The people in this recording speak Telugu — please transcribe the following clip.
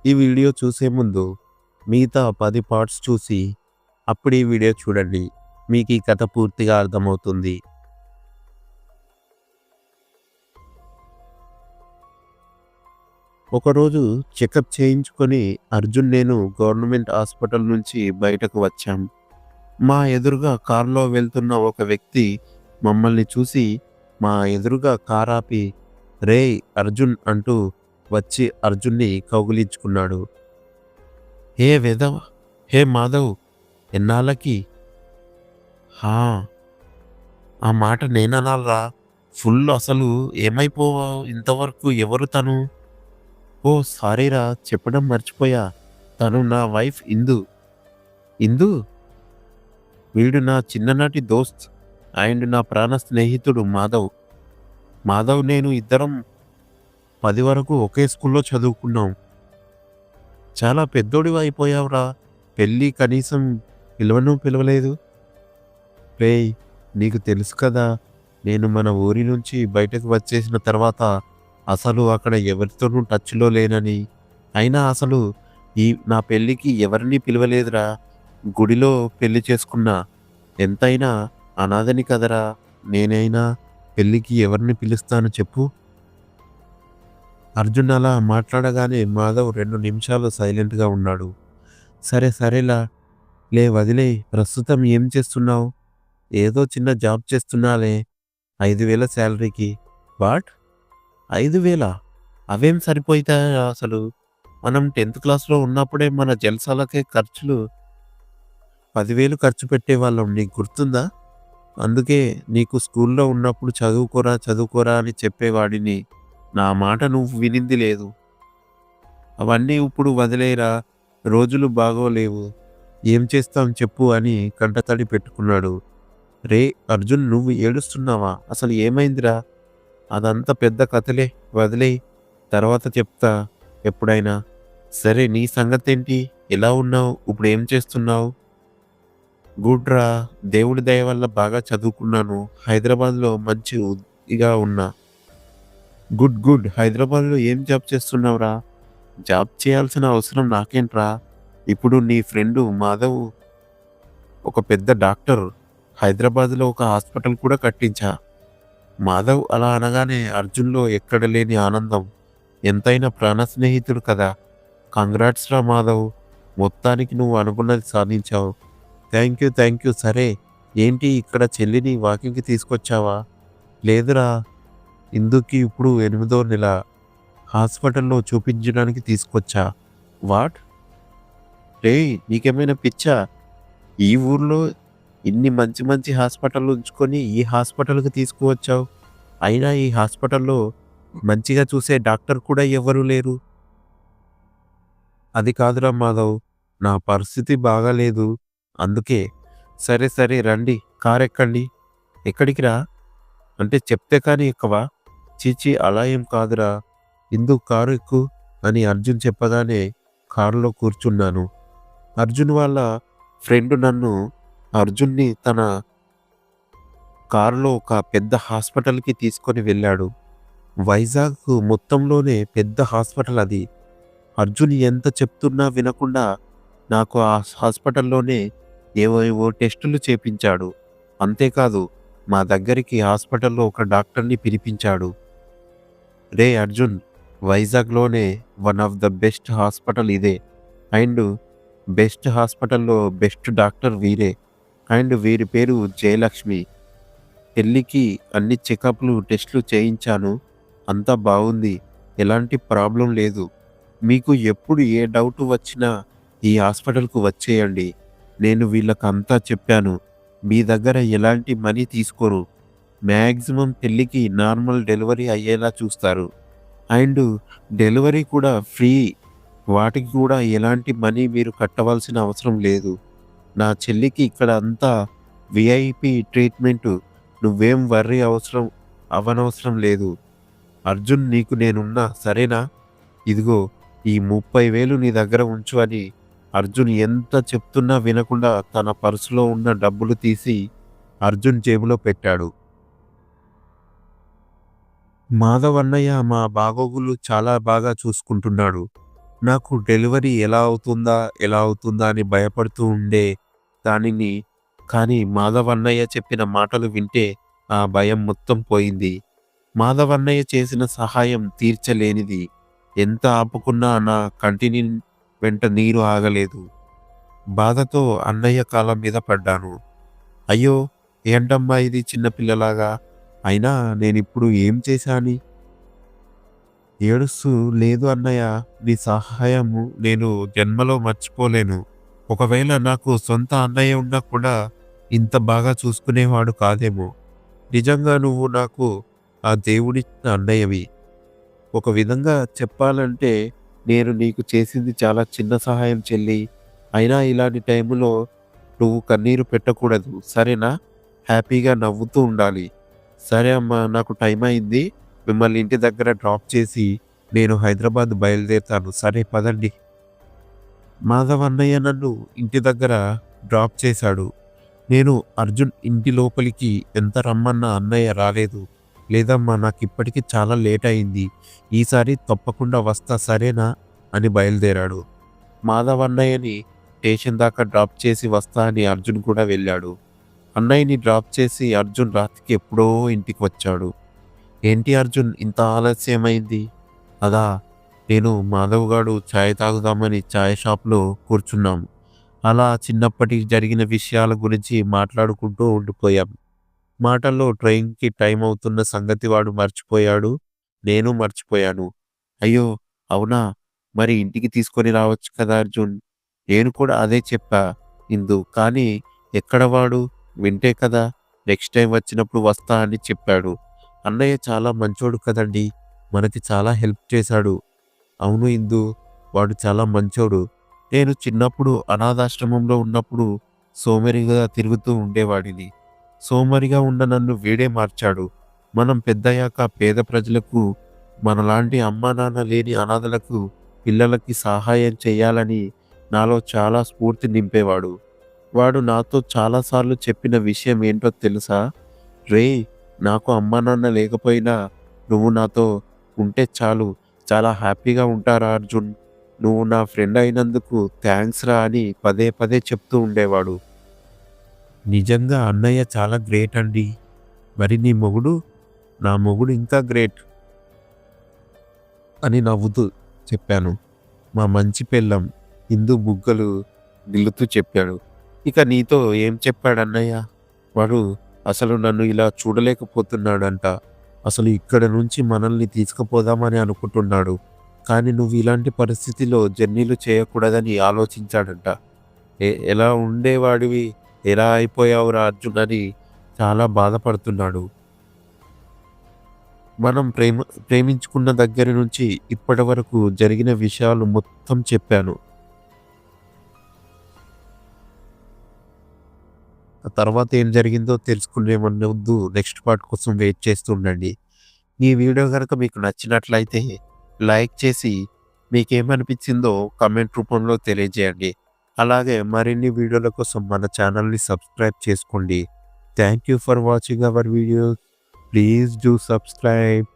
ఈ వీడియో చూసే ముందు మిగతా 10 పార్ట్స్ చూసి అప్పుడు ఈ వీడియో చూడండి. మీకు ఈ కథ పూర్తిగా అర్థమవుతుంది. ఒకరోజు చెకప్ చేయించుకొని అర్జున్ నేను గవర్నమెంట్ హాస్పిటల్ నుంచి బయటకు వచ్చాం. మా ఎదురుగా కారులో వెళ్తున్న ఒక వ్యక్తి మమ్మల్ని చూసి మా ఎదురుగా కార్ ఆపి రేయ్ అర్జున్ అంటూ వచ్చి అర్జున్ని కౌగిలించుకున్నాడు. హే వెధవ్, హే మాధవ్, ఎన్నాళ్ళకి? హా, ఆ మాట నేననాలరా? ఫుల్ అసలు ఏమైపోవావు ఇంతవరకు? ఎవరు తను? ఓ సారీరా, చెప్పడం మర్చిపోయా. తను నా వైఫ్ ఇందు. ఇందు? వీడు నా చిన్ననాటి దోస్త్ అండ్ నా ప్రాణ స్నేహితుడు మాధవ్. మాధవ్ నేను ఇద్దరం 10 వరకు ఒకే స్కూల్లో చదువుకున్నాం. చాలా పెద్దోడివి అయిపోయావురా. పెళ్ళి కనీసం పిలవలేదు. రేయ్, నీకు తెలుసు కదా, నేను మన ఊరి నుంచి బయటకు వచ్చేసిన తర్వాత అసలు అక్కడ ఎవరితోనూ టచ్లో లేనని. అయినా అసలు నా పెళ్ళికి ఎవరిని పిలవలేదురా. గుడిలో పెళ్లి చేసుకున్నా. ఎంతైనా అనాథని కదరా. నేనైనా పెళ్ళికి ఎవరిని పిలుస్తాను చెప్పు? అర్జున్ అలా మాట్లాడగానే మాధవ్ 2 నిమిషాలు సైలెంట్గా ఉన్నాడు. సరేలా, వదిలే. ప్రస్తుతం ఏం చేస్తున్నావు? ఏదో చిన్న జాబ్ చేస్తున్నాలే, 5,000 శాలరీకి. వాట్? 5,000? అవేం సరిపోతాయా అసలు? మనం 10th క్లాస్లో ఉన్నప్పుడే మన జల్సాలకే ఖర్చులు 10,000 ఖర్చు పెట్టేవాళ్ళం. నీకు గుర్తుందా? అందుకే నీకు స్కూల్లో ఉన్నప్పుడు చదువుకోరా అని చెప్పేవాడిని. నా మాట నువ్వు వినింది లేదు. అవన్నీ ఇప్పుడు వదిలేరా, రోజులు బాగోలేవు. ఏం చేస్తాం చెప్పు అని కంటతడి పెట్టుకున్నాడు. రే అర్జున్, నువ్వు ఏడుస్తున్నావా? అసలు ఏమైందిరా? అదంతా పెద్ద కథలే, వదిలేయ్. తర్వాత చెప్తా ఎప్పుడైనా. సరే, నీ సంగతేంటి? ఎలా ఉన్నావు? ఇప్పుడు ఏం చేస్తున్నావు? గుడ్ రా, దేవుడి దయ వల్ల బాగా చదువుకున్నాను. హైదరాబాద్లో మంచి ఉద్యోగిగా ఉన్నా. గుడ్. హైదరాబాద్లో ఏం జాబ్ చేస్తున్నావురా? జాబ్ చేయాల్సిన అవసరం నాకేంట్రా? ఇప్పుడు నీ ఫ్రెండు మాధవ్ ఒక పెద్ద డాక్టర్. హైదరాబాద్లో ఒక హాస్పిటల్ కూడా కట్టించా. మాధవ్ అలా అనగానే అర్జున్లో ఎక్కడ లేని ఆనందం. ఎంతైనా ప్రాణ స్నేహితుడు కదా. కంగ్రాట్స్ రా మాధవ్, మొత్తానికి నువ్వు అనుకున్నది సాధించావు. Thank you. సరే, ఏంటి ఇక్కడ చెల్లిని వాకింగ్కి తీసుకొచ్చావా? లేదురా, ఇందుకి ఇప్పుడు 8వ నెల. హాస్పిటల్లో చూపించడానికి తీసుకొచ్చా. వాట్? రేయ్, నీకేమైనా పిచ్చా? ఈ ఊర్లో ఇన్ని మంచి హాస్పిటల్ ఉంచుకొని ఈ హాస్పిటల్కి తీసుకువచ్చావు. అయినా ఈ హాస్పిటల్లో మంచిగా చూసే డాక్టర్ కూడా ఎవరూ లేరు. అది కాదురా మాధవ్, నా పరిస్థితి బాగాలేదు, అందుకే. సరే రండి, కార్ ఎక్కండి. ఎక్కడికి రా? అంటే చెప్తే కానీ ఎక్కవా? చీచి, అలా ఏం కాదురా. ఇందు, కారు ఎక్కు అని అర్జున్ చెప్పగానే కారులో కూర్చున్నాను. అర్జున్ వాళ్ళ ఫ్రెండ్ అర్జున్ని తన కారులో ఒక పెద్ద హాస్పిటల్కి తీసుకొని వెళ్ళాడు. వైజాగ్ మొత్తంలోనే పెద్ద హాస్పిటల్ అది. అర్జున్ ఎంత చెప్తున్నా వినకుండా నాకు ఆ హాస్పిటల్లోనే ఏవేవో టెస్టులు చేపించాడు. అంతేకాదు, మా దగ్గరికి హాస్పిటల్లో ఒక డాక్టర్ని పిలిపించాడు. రే అర్జున్, వైజాగ్లోనే one of the best hospital ఇదే. అండ్ బెస్ట్ హాస్పిటల్లో బెస్ట్ డాక్టర్ వీరే. అండ్ వీరి పేరు జయలక్ష్మి. పెళ్ళికి అన్ని చెకప్లు టెస్టులు చేయించాను. అంతా బాగుంది, ఎలాంటి ప్రాబ్లం లేదు. మీకు ఎప్పుడు ఏ డౌట్ వచ్చినా ఈ హాస్పిటల్కు వచ్చేయండి. నేను వీళ్ళకి అంతా చెప్పాను. మీ దగ్గర ఎలాంటి మనీ తీసుకోరు. మ్యాక్సిమం పెళ్ళికి నార్మల్ డెలివరీ అయ్యేలా చూస్తారు. అండ్ డెలివరీ కూడా ఫ్రీ. వాటికి కూడా ఎలాంటి మనీ మీరు కట్టవలసిన అవసరం లేదు. నా చెల్లికి ఇక్కడ అంతా విఐపి ట్రీట్మెంటు. నువ్వేం వర్రీ అవనవసరం లేదు. అర్జున్, నీకు నేనున్నా, సరేనా? ఇదిగో ఈ 30,000 నీ దగ్గర ఉంచు అని అర్జున్ ఎంత చెప్తున్నా వినకుండా తన పర్సులో ఉన్న డబ్బులు తీసి అర్జున్ జేబులో పెట్టాడు. మాధవ్ అన్నయ్య మా బాగోగులు చాలా బాగా చూసుకుంటున్నాడు. నాకు డెలివరీ ఎలా అవుతుందా? ఎలా అవుతుందా? అని భయపడుతూ ఉండే దానిని కానీ మాధవ్ అన్నయ్య చెప్పిన మాటలు వింటే ఆ భయం మొత్తం పోయింది. మాధవ్ అన్నయ్య చేసిన సహాయం తీర్చలేనిది. ఎంత ఆపుకున్నా నా కంటిని వెంట నీరు ఆగలేదు. బాధతో అన్నయ్య కాళ్ళ మీద పడ్డాను. అయ్యో! ఏంటమ్మా ఇది చిన్న పిల్లలాగా? అయినా నేనిప్పుడు ఏం చేశాని? ఏడుస్తూ లేదు అన్నయ్య. నీ సహాయము నేను జన్మలో మర్చిపోలేను. ఒకవేళ నాకు సొంత అన్నయ్య ఉన్నా కూడా ఇంత బాగా చూసుకునేవాడు కాదేమో. నిజంగా నువ్వు నాకు ఆ దేవుడిచ్చిన అన్నయ్యవి. ఒక విధంగా చెప్పాలంటే నేను నీకు చేసింది చాలా చిన్న సహాయం చెల్లి. అయినా ఇలాంటి టైంలో నువ్వు కన్నీరు పెట్టకూడదు. సరేనా? హ్యాపీగా నవ్వుతూ ఉండాలి. సరే అమ్మా నాకు టైం అయింది. మిమ్మల్ని ఇంటి దగ్గర డ్రాప్ చేసి నేను హైదరాబాద్ బయలుదేరుతాను. సరే పదండి. మాధవ్ అన్నయ్య నన్ను ఇంటి దగ్గర డ్రాప్ చేశాడు. నేను అర్జున్ ఇంటి లోపలికి ఎంత రమ్మన్నా అన్నయ్య రాలేదు. లేదమ్మా నాకిప్పటికి చాలా లేట్ అయింది. ఈసారి తప్పకుండా వస్తా సరేనా? అని బయలుదేరాడు. మాధవ్ అన్నయ్యని స్టేషన్ దాకా డ్రాప్ చేసి వస్తా అని అర్జున్ కూడా వెళ్ళాడు. అన్నయ్యని డ్రాప్ చేసి అర్జున్ రాత్రికి ఎప్పుడో ఇంటికి వచ్చాడు. ఏంటి అర్జున్ ఇంత ఆలస్యమైంది? అదా నేను మాధవ్ గాడు ఛాయ్ తాగుదామని ఛాయ్ షాప్లో కూర్చున్నాం. అలా చిన్నప్పటి జరిగిన విషయాల గురించి మాట్లాడుకుంటూ ఉండిపోయాం. మాటల్లో ట్రైన్‌కి టైం అవుతున్న సంగతి వాడు మర్చిపోయాడు. నేను మర్చిపోయాను. అయ్యో! అవునా? మరి ఇంటికి తీసుకొని రావచ్చు కదా అర్జున్. నేను కూడా అదే చెప్పా ఇందు. కానీ ఎక్కడ వాడు? వింటే కదా! నెక్స్ట్ టైమ్ వచ్చినప్పుడు వస్తా అని చెప్పాడు. అన్నయ్య చాలా మంచోడు కదండీ! మనకి చాలా హెల్ప్ చేశాడు. అవును ఇందు. వాడు చాలా మంచోడు. నేను చిన్నప్పుడు అనాథాశ్రమంలో ఉన్నప్పుడు సోమరిగా తిరుగుతూ ఉండేవాడిని. సోమరిగా ఉన్న నన్ను వీడే మార్చాడు. మనం పెద్దయ్యాక పేద ప్రజలకు, మనలాంటి అమ్మా నాన్న లేని అనాథలకు, పిల్లలకి సహాయం చేయాలని నాలో చాలా స్ఫూర్తి నింపేవాడు. వాడు నాతో చాలాసార్లు చెప్పిన విషయం ఏంటో తెలుసా? రేయ్! నాకు అమ్మా నాన్న లేకపోయినా నువ్వు నాతో ఉంటే చాలు. చాలా హ్యాపీగా ఉంటారా అర్జున్. నువ్వు నా ఫ్రెండ్ అయినందుకు థ్యాంక్స్ రా అని పదే పదే చెప్తూ ఉండేవాడు. నిజంగా అన్నయ్య చాలా గ్రేట్ అండి. మరి నీ మొగుడు? నా మొగుడు ఇంకా గ్రేట్ అని నవ్వుతూ చెప్పాను. మా మంచి పెళ్ళం హిందూ బుగ్గలు గిల్లుతూ చెప్పాడు. ఇక నీతో ఏం చెప్పాడన్నయ్య? వాడు అసలు నన్ను ఇలా చూడలేకపోతున్నాడంట. అసలు ఇక్కడ నుంచి మనల్ని తీసుకుపోదామని అనుకుంటున్నాడు. కానీ నువ్వు ఇలాంటి పరిస్థితిలో జర్నీలు చేయకూడదని ఆలోచించాడంట. ఎలా ఉండేవాడివి? ఎలా అయిపోయావురా అర్జున్ అని చాలా బాధపడుతున్నాడు. మనం ప్రేమించుకున్న దగ్గర నుంచి ఇప్పటి వరకు జరిగిన విషయాలు మొత్తం చెప్పాను. ఆ తర్వాత ఏం జరిగిందో తెలుసుకునే ముందు నెక్స్ట్ పార్ట్ కోసం వెయిట్ చేస్తూ ఉండండి. ఈ వీడియో కనుక మీకు నచ్చినట్లయితే లైక్ చేసి మీకేమనిపించిందో కామెంట్ రూపంలో తెలియజేయండి. అలాగే మరిన్ని వీడియోల కోసం మన ఛానల్ని సబ్స్క్రైబ్ చేసుకోండి. Thank you for watching our videos. Please do subscribe.